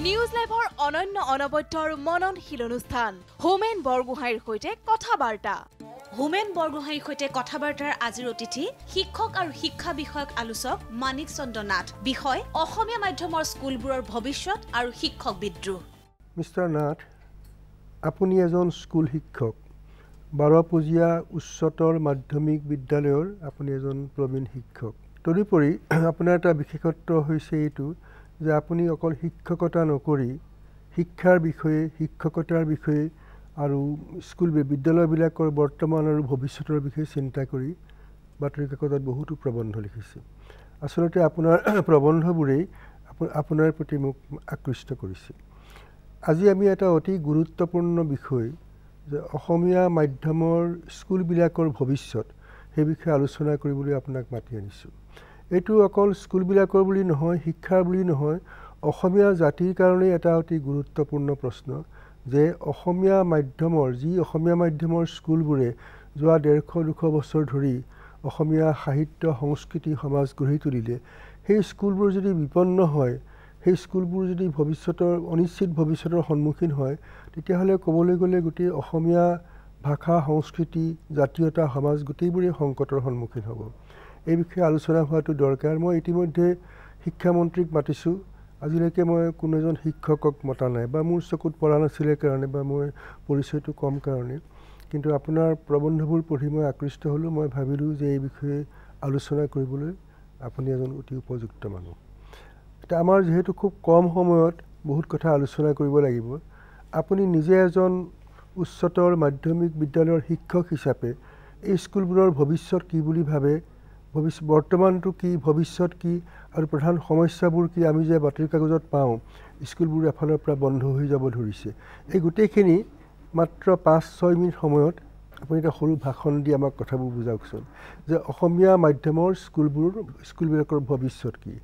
News লাইভৰ অনন্য অনবদ্য আৰু মননশীল অনুষ্ঠান হোমেন বৰগোহাঁইৰ সৈতে কথাবাৰ্তা। হোমেন বৰগোহাঁইৰ সৈতে কথাবাৰ্তাৰ আজিৰ অতিথি শিক্ষক আৰু শিক্ষা বিষয়ক আলোচক মানিক চন্দ্ৰ নাথ। বিষয় অসমীয়া মাধ্যমৰ স্কুলবোৰৰ ভৱিষ্যত আৰু শিক্ষক বিদ্ৰোহ। মিষ্টাৰ নাথ, আপুনি এজন স্কুল শিক্ষক, 12পূজীয়া উচ্চতৰ মাধ্যমিক বিদ্যালয়ৰ আপুনি এজন প্ৰবীণ শিক্ষক। তদুপৰি আপোনাৰ এটা বিশেষত্ব হৈছে এইটো যে আপুনি অকল শিক্ষকতা নকৰি শিক্ষাৰ বিষয়ে, শিক্ষকতাৰ বিষয়ে আৰু স্কুল বিদ্যালয়বিলাকৰ বৰ্তমান আৰু ভৱিষ্যতৰ বিষয়ে চিন্তা কৰি বাতৰি কাকতত বহুতো প্ৰবন্ধ লিখিছে। আচলতে আপোনাৰ প্ৰবন্ধবোৰেই আপোনাৰ প্ৰতি মোক আকৃষ্ট কৰিছে। আজি আমি এটা অতি গুৰুত্বপূৰ্ণ বিষয় যে অসমীয়া মাধ্যমৰ স্কুলবিলাকৰ ভৱিষ্যত, সেই বিষয়ে আলোচনা কৰিবলৈ আপোনাক মাতি আনিছোঁ। এইটো অকল স্কুলবিলাকৰ বুলি নহয়, শিক্ষাৰ বুলি নহয়, অসমীয়া জাতিৰ কাৰণে এটা অতি গুৰুত্বপূৰ্ণ প্ৰশ্ন যে অসমীয়া মাধ্যমৰ স্কুলবোৰে যোৱা 150-200 বছৰ ধৰি অসমীয়া সাহিত্য, সংস্কৃতি, সমাজ গঢ়ি তুলিলে, সেই স্কুলবোৰ যদি বিপন্ন হয়, সেই স্কুলবোৰ যদি অনিশ্চিত ভৱিষ্যতৰ সন্মুখীন হয়, তেতিয়াহ'লে ক'বলৈ গ'লে গোটেই অসমীয়া ভাষা, সংস্কৃতি, জাতীয়তা, সমাজ গোটেইবোৰেই সংকটৰ সন্মুখীন হ'ব। এই বিষয়ে আলোচনা হোৱাটো দৰকাৰ। মই ইতিমধ্যে শিক্ষামন্ত্ৰীক মাতিছোঁ। আজিলৈকে মই কোনো এজন শিক্ষকক মতা নাই, বা মোৰ চকুত পৰা নাছিলে কাৰণে, বা মই পৰিচয়টো কম কাৰণে। কিন্তু আপোনাৰ প্ৰবন্ধবোৰ পঢ়ি মই আকৃষ্ট হ'লোঁ। মই ভাবিলোঁ যে এই বিষয়ে আলোচনা কৰিবলৈ আপুনি এজন অতি উপযুক্ত মানুহ। এতিয়া আমাৰ যিহেতু খুব কম সময়ত বহুত কথা আলোচনা কৰিব লাগিব, আপুনি নিজে এজন উচ্চতৰ মাধ্যমিক বিদ্যালয়ৰ শিক্ষক হিচাপে এই স্কুলবোৰৰ ভৱিষ্যত কি বুলি ভাবে, বৰ্তমানটো কি, ভৱিষ্যত কি আৰু প্ৰধান সমস্যাবোৰ কি, আমি যে বাতৰি কাগজত পাওঁ স্কুলবোৰ এফালৰ পৰা বন্ধ হৈ যাব ধৰিছে, এই গোটেইখিনি মাত্ৰ 5-6 মিনিট সময়ত আপুনি এটা সৰু ভাষণ দি আমাক কথাবোৰ বুজাওকচোন যে অসমীয়া মাধ্যমৰ স্কুলবিলাকৰ ভৱিষ্যত কি।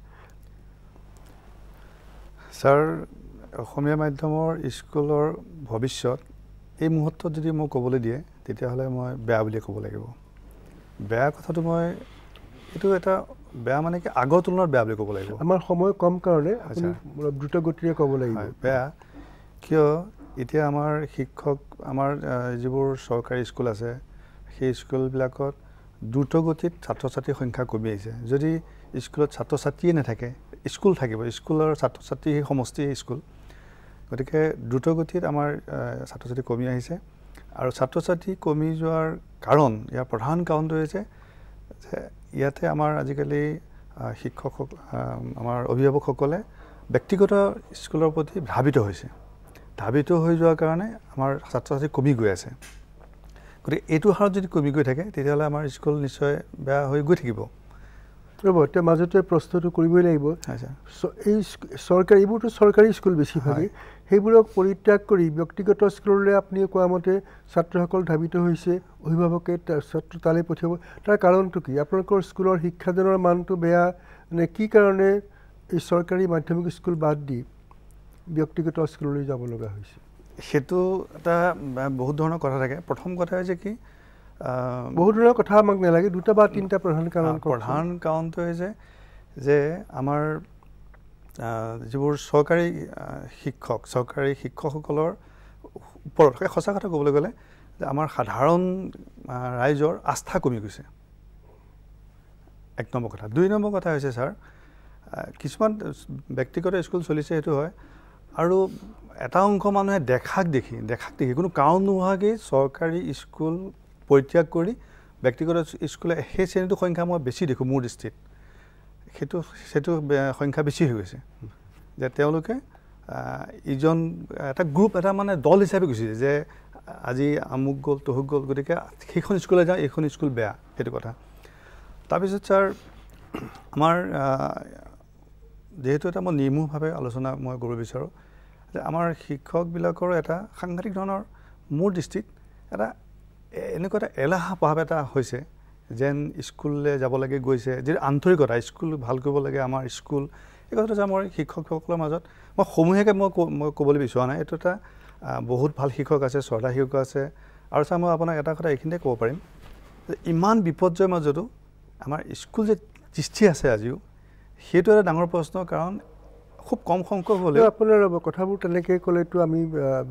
ছাৰ, অসমীয়া মাধ্যমৰ স্কুলৰ ভৱিষ্যত এই মুহূৰ্তত যদি মোক ক'বলৈ দিয়ে, তেতিয়াহ'লে মই বেয়া বুলিয়ে ক'ব লাগিব। বেয়া কথাটো এইটো এটা বেয়া মানে কি, আগৰ তুলনাত বেয়া বুলি ক'ব লাগিব। আমাৰ সময় কম কাৰণে আপুনি দ্ৰুত গতিৰে ক'ব লাগিব। বেয়া কিয়, এতিয়া আমাৰ শিক্ষক, আমাৰ যিবোৰ চৰকাৰী স্কুল আছে, সেই স্কুলবিলাকত দ্ৰুত গতিত ছাত্ৰ ছাত্ৰীৰ সংখ্যা কমি আহিছে। যদি স্কুলত ছাত্ৰ ছাত্ৰীয়ে নাথাকে, স্কুল থাকিব, স্কুলৰ ছাত্ৰ ছাত্ৰী সেই সমষ্টি স্কুল, গতিকে দ্ৰুত গতিত আমাৰ ছাত্ৰ ছাত্ৰী কমি আহিছে। আৰু ছাত্ৰ ছাত্ৰী কমি যোৱাৰ কাৰণ, ইয়াৰ প্ৰধান কাৰণটো হৈছে যে ইয়াতে আমাৰ আজিকালি আমাৰ অভিভাৱকসকলে ব্যক্তিগত স্কুলৰ প্ৰতি ধাবিত হৈ যোৱাৰ কাৰণে আমাৰ ছাত্ৰ ছাত্ৰী কমি গৈ আছে। গতিকে এইটো হাৰত যদি কমি গৈ থাকে, তেতিয়াহ'লে আমাৰ স্কুল নিশ্চয় বেয়া হৈ গৈ থাকিব। ৰ'ব, এতিয়া মাজতে প্ৰশ্নটো কৰিবই লাগিব। এই এইবোৰতো চৰকাৰী স্কুল বেছিভাগেই, সেইবোৰক পৰিত্যাগ কৰি ব্যক্তিগত স্কুললৈ আপুনি কোৱা মতে ছাত্ৰসকল ধাবিত হৈছে, অভিভাৱকে ছাত্ৰ তালৈ পঠিয়াব। তাৰ কাৰণটো কি? আপোনালোকৰ স্কুলৰ শিক্ষাদানৰ মানটো বেয়া নে কি কাৰণে এই চৰকাৰী মাধ্যমিক স্কুল বাদ দি ব্যক্তিগত স্কুললৈ যাব লগা হৈছে? সেইটো এটা বহুত ধৰণৰ কথা থাকে। প্ৰথম কথা হৈছে কি, বহুত ধৰণৰ কথা আমাক নালাগে, 2 বা 3টা প্ৰধান কাৰণ। প্ৰধান কাৰণটো হৈছে যে আমাৰ যিবোৰ চৰকাৰী শিক্ষকসকলৰ ওপৰত, সঁচা কথা ক'বলৈ গ'লে যে আমাৰ সাধাৰণ ৰাইজৰ আস্থা কমি গৈছে, 1 নম্বৰ কথা। 2 নম্বৰ কথা হৈছে ছাৰ, কিছুমান ব্যক্তিগত স্কুল চলিছে, সেইটো হয়, আৰু এটা অংশ মানুহে দেখাক দেখি কোনো কাৰণ নোহোৱাকৈ চৰকাৰী স্কুল পৰিত্যাগ কৰি ব্যক্তিগত স্কুলে সেই শ্ৰেণীটোৰ সংখ্যা মই বেছি দেখোঁ মোৰ দৃষ্টিত। সেইটো সংখ্যা বেছি হৈ গৈছে যে তেওঁলোকে এটা গ্ৰুপ, এটা মানে দল হিচাপে গুচিছে যে আজি আমুক গ'ল, তহুক গ'ল, গতিকে সেইখন স্কুললৈ যাওঁ, এইখন স্কুল বেয়া, সেইটো কথা। তাৰপিছত ছাৰ, আমাৰ যিহেতু এটা মই নিৰ্মূলভাৱে আলোচনা মই কৰিব বিচাৰোঁ যে আমাৰ শিক্ষকবিলাকৰ এটা সাংঘাতিক ধৰণৰ, মোৰ দৃষ্টিত এটা এনেকুৱা এটা এলাহ ভাৱ এটা হৈছে, যেন স্কুললৈ যাব লাগে, গৈছে, যিটো আন্তৰিকতা, স্কুল ভাল কৰিব লাগে আমাৰ স্কুল, এই কথাটো যে আমাৰ শিক্ষকসকলৰ মাজত মই সমূহীয়াকৈ মই ক'বলৈ বিচৰা নাই। এইটো এটা বহুত ভাল শিক্ষক আছে, শ্ৰদ্ধা শিক্ষক আছে। আৰু ছাৰ, মই আপোনাক এটা কথা এইখিনিতে ক'ব পাৰিম যে ইমান বিপৰ্যয়ৰ মাজতো আমাৰ স্কুল যে সৃষ্টি আছে আজিও, সেইটো এটা ডাঙৰ প্ৰশ্ন। কাৰণ খুব কম সংখ্যক হ'লে আপোনাৰ কথাবোৰ তেনেকৈ ক'লেতো আমি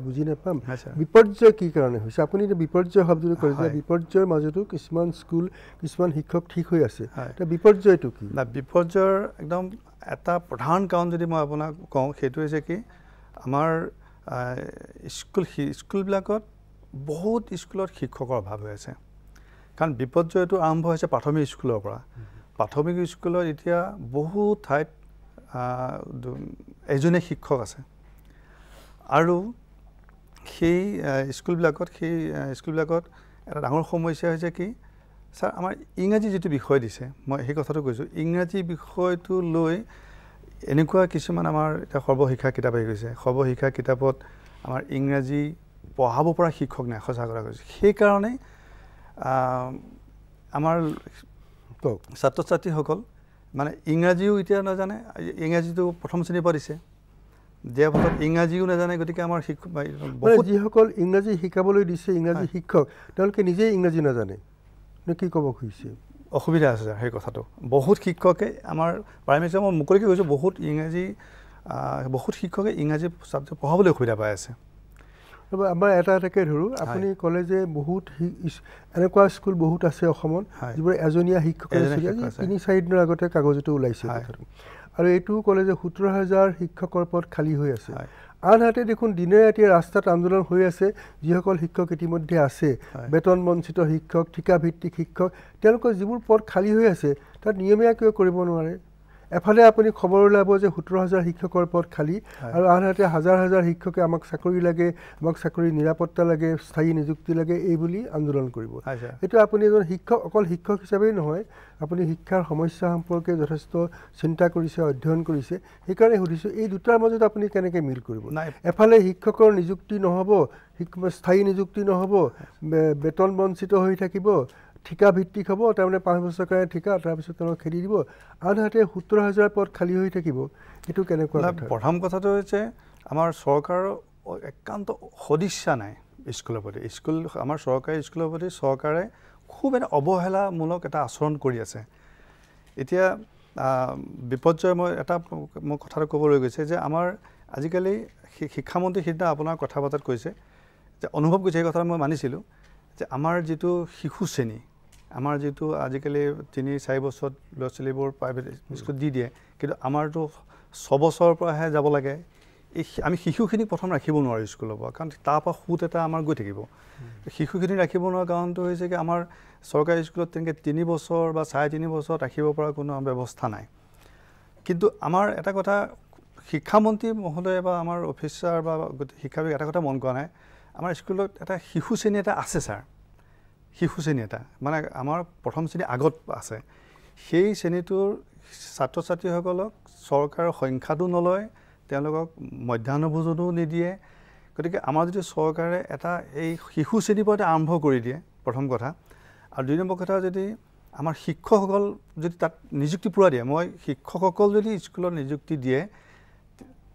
বুজি নাপাম বিপৰ্যয় কি কাৰণে হৈছে আপুনি এতিয়া বিপৰ্যয় শব্দটো কয় যে বিপৰ্যয়ৰ মাজতো কিছুমান স্কুল কিছুমান শিক্ষক ঠিক হৈ আছে এতিয়া বিপৰ্যয়টো কি না বিপৰ্যয়ৰ একদম এটা প্ৰধান কাৰণ যদি মই আপোনাক কওঁ সেইটো হৈছে কি আমাৰ স্কুলবিলাকত বহুত স্কুলত শিক্ষকৰ অভাৱ হৈ আছে কাৰণ বিপৰ্যয়টো আৰম্ভ হৈছে প্ৰাথমিক স্কুলৰ পৰা প্ৰাথমিক স্কুলত এতিয়া বহুত ঠাইত এজনে শিক্ষক আছে আৰু সেই স্কুলবিলাকত এটা ডাঙৰ সমস্যা হৈছে কি ছাৰ আমাৰ ইংৰাজী যিটো বিষয় দিছে মই সেই কথাটো কৈছোঁ ইংৰাজী বিষয়টো লৈ এনেকুৱা কিছুমান আমাৰ এতিয়া সৰ্বশিক্ষা কিতাপ আহি গৈছে সৰ্বশিক্ষা কিতাপত আমাৰ ইংৰাজী পঢ়াব পৰা শিক্ষক নাই সঁচা কথা কৈছোঁ সেইকাৰণে আমাৰ ছাত্ৰ ছাত্ৰীসকল মানে ইংৰাজীও এতিয়া নাজানে ইংৰাজীটো প্ৰথম শ্ৰেণীৰ পৰা দিছে দিয়াৰ পাছত ইংৰাজীও নাজানে গতিকে আমাৰ যিসকল ইংৰাজী শিকাবলৈ দিছে ইংৰাজী শিক্ষক তেওঁলোকে নিজেই ইংৰাজী নাজানে কি ক'ব খুজিছে অসুবিধা আছে সেই কথাটো বহুত শিক্ষকে আমাৰ প্ৰাইমেৰী মই মুকলিকৈ কৈছোঁ বহুত শিক্ষকে ইংৰাজী ছাবজেক্ট পঢ়াবলৈ অসুবিধা পাই আছে আমাৰ এটাকৈ ধৰোঁ আপুনি ক'লে যে বহুত এনেকুৱা স্কুল বহুত আছে অসমত যিবোৰ এজনীয়া শিক্ষকে ৩-৪ দিনৰ আগতে কাগজতো ওলাইছে কথাটো আৰু এইটোও ক'লে যে ১৭,০০০ শিক্ষকৰ পদ খালী হৈ আছে আনহাতে দেখোন দিনে ৰাতিয়ে ৰাস্তাত আন্দোলন হৈ আছে যিসকল শিক্ষক ইতিমধ্যে আছে বেতন বঞ্চিত শিক্ষক ঠিকাভিত্তিক শিক্ষক তেওঁলোকৰ যিবোৰ পদ খালী হৈ আছে তাত নিয়মীয়া কিয় কৰিব নোৱাৰে এফালে আপুনি খবৰ ওলাব যে ১৭,০০০ শিক্ষকৰ পদ খালী আৰু আনহাতে হাজাৰ হাজাৰ শিক্ষকে আমাক চাকৰি লাগে আমাক চাকৰি নিৰাপত্তা লাগে স্থায়ী নিযুক্তি লাগে এই বুলি আন্দোলন কৰিব এইটো আপুনি এজন শিক্ষক অকল শিক্ষক হিচাপেই নহয় আপুনি শিক্ষাৰ সমস্যা সম্পৰ্কে যথেষ্ট চিন্তা কৰিছে অধ্যয়ন কৰিছে সেইকাৰণে সুধিছোঁ এই দুটাৰ মাজত আপুনি কেনেকৈ মিল কৰিব এফালে শিক্ষকৰ নিযুক্তি নহ'ব স্থায়ী নিযুক্তি নহ'ব বেতন বঞ্চিত হৈ থাকিব ঠিকা ভিত্তিক হ'ব তাৰমানে 5 বছৰৰ কাৰণে ঠিকা তাৰপিছত তেওঁলোক খেদি দিব আনহাতে ১৭,০০০ পদ খালী হৈ থাকিব এইটো কেনেকুৱা প্ৰথম কথাটো হৈছে আমাৰ চৰকাৰৰ একান্ত সদিচ্ছা নাই স্কুলৰ প্ৰতি আমাৰ চৰকাৰী স্কুলৰ প্ৰতি চৰকাৰে খুব এটা অৱহেলামূলক এটা আচৰণ কৰি আছে এতিয়া বিপৰ্যয় মই কথাটো ক'বলৈ গৈছে যে আমাৰ আজিকালি শিক্ষামন্ত্ৰী সিদিনা আপোনাৰ কথা বতৰাত কৈছে যে অনুভৱ কৰিছে সেই কথা মই মানিছিলোঁ যে আমাৰ যিটো শিশু শ্ৰেণী আমাৰ যিটো আজিকালি ৩-৪ বছৰত ল'ৰা ছোৱালীবোৰ প্ৰাইভেট স্কুলত দি দিয়ে কিন্তু আমাৰতো ৬ বছৰৰ পৰাহে যাব লাগে আমি শিশুখিনিক প্ৰথম ৰাখিব নোৱাৰোঁ স্কুলৰ পৰা কাৰণ তাৰপৰা সুত এটা আমাৰ গৈ থাকিব শিশুখিনি ৰাখিব নোৱাৰা কাৰণটো হৈছে কি আমাৰ চৰকাৰী স্কুলত তেনেকৈ ৩ বছৰ বা ৩.৫ বছৰত ৰাখিব পৰা কোনো ব্যৱস্থা নাই কিন্তু আমাৰ এটা কথা শিক্ষামন্ত্ৰী মহোদয় বা আমাৰ অফিচাৰ বা শিক্ষা বিভাগ এটা কথা মন কৰা নাই আমাৰ স্কুলত এটা শিশু শ্ৰেণী এটা আছে ছাৰ শিশু শ্ৰেণী এটা মানে আমাৰ প্ৰথম শ্ৰেণী আগত আছে সেই শ্ৰেণীটোৰ ছাত্ৰ ছাত্ৰীসকলক চৰকাৰৰ সংখ্যাটো নলয় তেওঁলোকক মধ্যাহ্ন ভোজনো নিদিয়ে গতিকে আমাৰ যদি চৰকাৰে এটা এই শিশু শ্ৰেণীৰ পৰা আৰম্ভ কৰি দিয়ে প্ৰথম কথা আৰু ২ নম্বৰ কথা যদি আমাৰ শিক্ষকসকল যদি তাত নিযুক্তি পূৰা দিয়ে মই শিক্ষকসকল যদি স্কুলত নিযুক্তি দিয়ে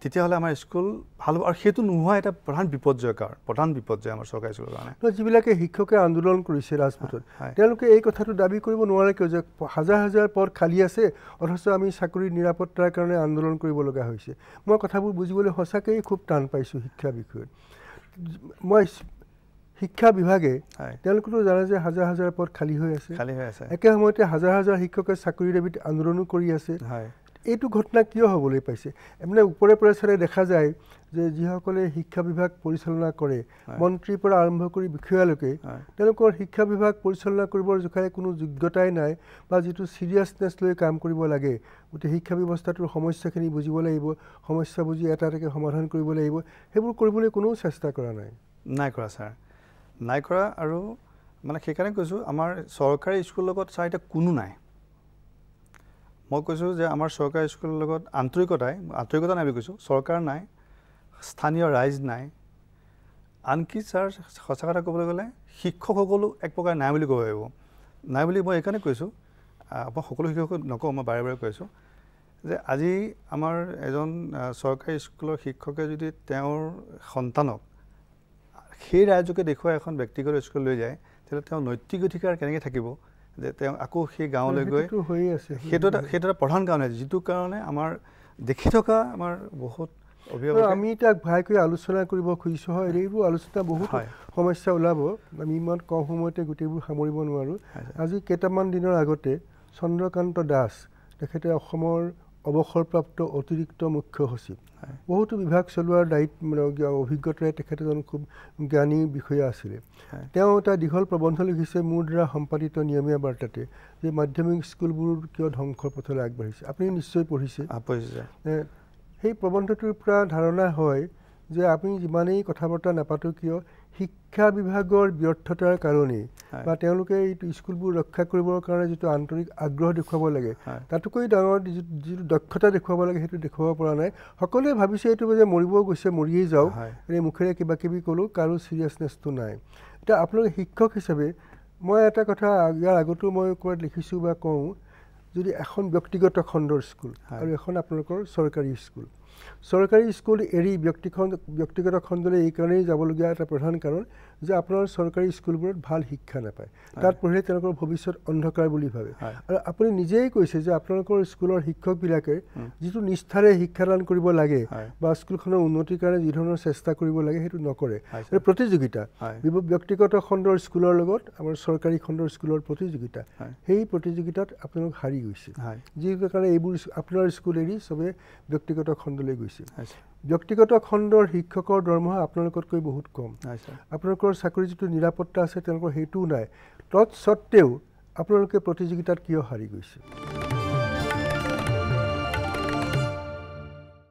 তেতিয়াহ'লে আমাৰ স্কুল ভাল আৰু সেইটো নোহোৱা এটা প্ৰধান বিপৰ্যয় আমাৰ চৰকাৰী স্কুলৰ কাৰণে যিবিলাকে শিক্ষকে আন্দোলন কৰিছে ৰাজপথত তেওঁলোকে এই কথাটো দাবী কৰিব নোৱাৰে কিয় যে হাজাৰ হাজাৰ পদ খালী আছে অথচ আমি চাকৰিৰ নিৰাপত্তাৰ কাৰণে আন্দোলন কৰিব লগা হৈছে মই কথাবোৰ বুজিবলৈ সঁচাকৈয়ে খুব টান পাইছোঁ শিক্ষা বিষয়ত মই শিক্ষা বিভাগে তেওঁলোকেতো জানে যে হাজাৰ হাজাৰ পদ খালী হৈ আছে একে সময়তে হাজাৰ হাজাৰ শিক্ষকে চাকৰিৰ দাবীত আন্দোলনো কৰি আছে এইটো ঘটনা কিয় হ'বলৈ পাইছে মানে ওপৰে পৰা চালে দেখা যায় যে যিসকলে শিক্ষা বিভাগ পৰিচালনা কৰে মন্ত্ৰীৰ পৰা আৰম্ভ কৰি বিষয়ালৈকে তেওঁলোকৰ শিক্ষা বিভাগ পৰিচালনা কৰিবৰ জোখাৰে কোনো যোগ্যতাই নাই বা যিটো চিৰিয়াছনেছ লৈ কাম কৰিব লাগে গোটেই শিক্ষা ব্যৱস্থাটোৰ সমস্যাখিনি বুজিব লাগিব সমস্যা বুজি এটা এটাকৈ সমাধান কৰিব লাগিব সেইবোৰ কৰিবলৈ কোনো চেষ্টা কৰা নাই কৰা ছাৰ নাই কৰা আৰু মানে সেইকাৰণে কৈছোঁ আমাৰ চৰকাৰী স্কুলৰ লগত ছাৰ এতিয়া কোনো নাই মই কৈছোঁ যে আমাৰ চৰকাৰী স্কুলৰ লগত আন্তৰিকতা নাই বুলি কৈছোঁ চৰকাৰ নাই স্থানীয় ৰাইজ নাই আনকি ছাৰ সঁচা কথা ক'বলৈ গ'লে শিক্ষকসকলো এক প্ৰকাৰ নাই বুলি ক'ব পাৰিব নাই বুলি মই এইকাৰণে কৈছোঁ মই সকলো শিক্ষকক নকওঁ মই বাৰে বাৰে কৈছোঁ যে আজি আমাৰ এজন চৰকাৰী স্কুলৰ শিক্ষকে যদি তেওঁৰ সন্তানক সেই ৰাজ্যকে দেখুৱাই এখন ব্যক্তিগত স্কুল লৈ যায় তেতিয়াহ'লে তেওঁ নৈতিক অধিকাৰ কেনেকৈ থাকিব যে তেওঁ আকৌ সেই গাঁৱলৈ গৈ সেইটো এটা প্ৰধান কাৰণ যিটো কাৰণে আমাৰ দেখি থকা আমাৰ বহুত অভিভাৱক আমি তাক ভালকৈ আলোচনা কৰিব খুজিছোঁ হয় এইবোৰ আলোচনা বহুত সমস্যা ওলাব আমি ইমান কম সময়তে গোটেইবোৰ সামৰিব নোৱাৰোঁ আজি কেইটামান দিনৰ আগতে চন্দ্ৰকান্ত দাস তেখেতে অসমৰ অৱসৰপ্ৰাপ্ত অতিৰিক্ত মুখ্য সচিব বহুতো বিভাগ চলোৱাৰ দায়িত্ব অভিজ্ঞতাৰে তেখেত এজন খুব জ্ঞানী বিষয়া আছিলে তেওঁ এটা দীঘল প্ৰবন্ধ লিখিছে মোৰ দ্বাৰা সম্পাদিত নিয়মীয়া বাৰ্তাতে যে মাধ্যমিক স্কুলবোৰ কিয় ধ্বংসৰ পথলৈ আগবাঢ়িছে আপুনি নিশ্চয় পঢ়িছে সেই প্ৰবন্ধটোৰ পৰা ধাৰণা হয় যে আমি যিমানেই কথা বতৰা নাপাতো কিয় শিক্ষা বিভাগৰ ব্যৰ্থতাৰ কাৰণেই বা তেওঁলোকে এইটো স্কুলবোৰ ৰক্ষা কৰিবৰ কাৰণে যিটো আন্তৰিক আগ্ৰহ দেখুৱাব লাগে তাতোকৈ ডাঙৰ যিটো দক্ষতা দেখুৱাব লাগে সেইটো দেখুৱাব পৰা নাই সকলোৱে ভাবিছে এইটো যে মৰিব গৈছে মৰিয়েই যাওক এই মুখেৰে কিবা কিবি ক'লোঁ কাৰো চিৰিয়াছনেছটো নাই এতিয়া আপোনালোকে শিক্ষক হিচাপে মই এটা কথা ইয়াৰ আগতো মই ক'ৰবাত লিখিছোঁ বা কওঁ যদি এখন ব্যক্তিগত খণ্ডৰ স্কুল আৰু এখন আপোনালোকৰ চৰকাৰী স্কুল এৰি ব্যক্তিগত খণ্ডলৈ এই কাৰণেই যাবলগীয়া এটা প্ৰধান কাৰণ যে আপোনাৰ চৰকাৰী স্কুলবোৰত ভাল শিক্ষা নাপায় তাত পঢ়িলে তেওঁলোকৰ ভৱিষ্যত অন্ধকাৰ বুলি ভাবে আৰু আপুনি নিজেই কৈছে যে আপোনালোকৰ স্কুলৰ শিক্ষকবিলাকে যিটো নিষ্ঠাৰে শিক্ষাদান কৰিব লাগে বা স্কুলখনৰ উন্নতিৰ কাৰণে যি ধৰণৰ চেষ্টা কৰিব লাগে সেইটো নকৰে প্ৰতিযোগিতা ব্যক্তিগত খণ্ডৰ স্কুলৰ লগত আমাৰ চৰকাৰী খণ্ডৰ স্কুলৰ প্ৰতিযোগিতা সেই প্ৰতিযোগিতাত আপোনালোক হাৰি গৈছে যিটো কাৰণে এইবোৰ আপোনাৰ স্কুল এৰি চবে ব্যক্তিগত খণ্ডলৈ গৈছে ব্যক্তিগত খণ্ডৰ শিক্ষকৰ দৰমহা আপোনালোকতকৈ বহুত কম আপোনালোকৰ চাকৰি যিটো নিৰাপত্তা আছে তেওঁলোকৰ সেইটোও নাই তৎসত্ত্বেও আপোনালোকে প্ৰতিযোগিতাত কিয় হাৰি গৈছে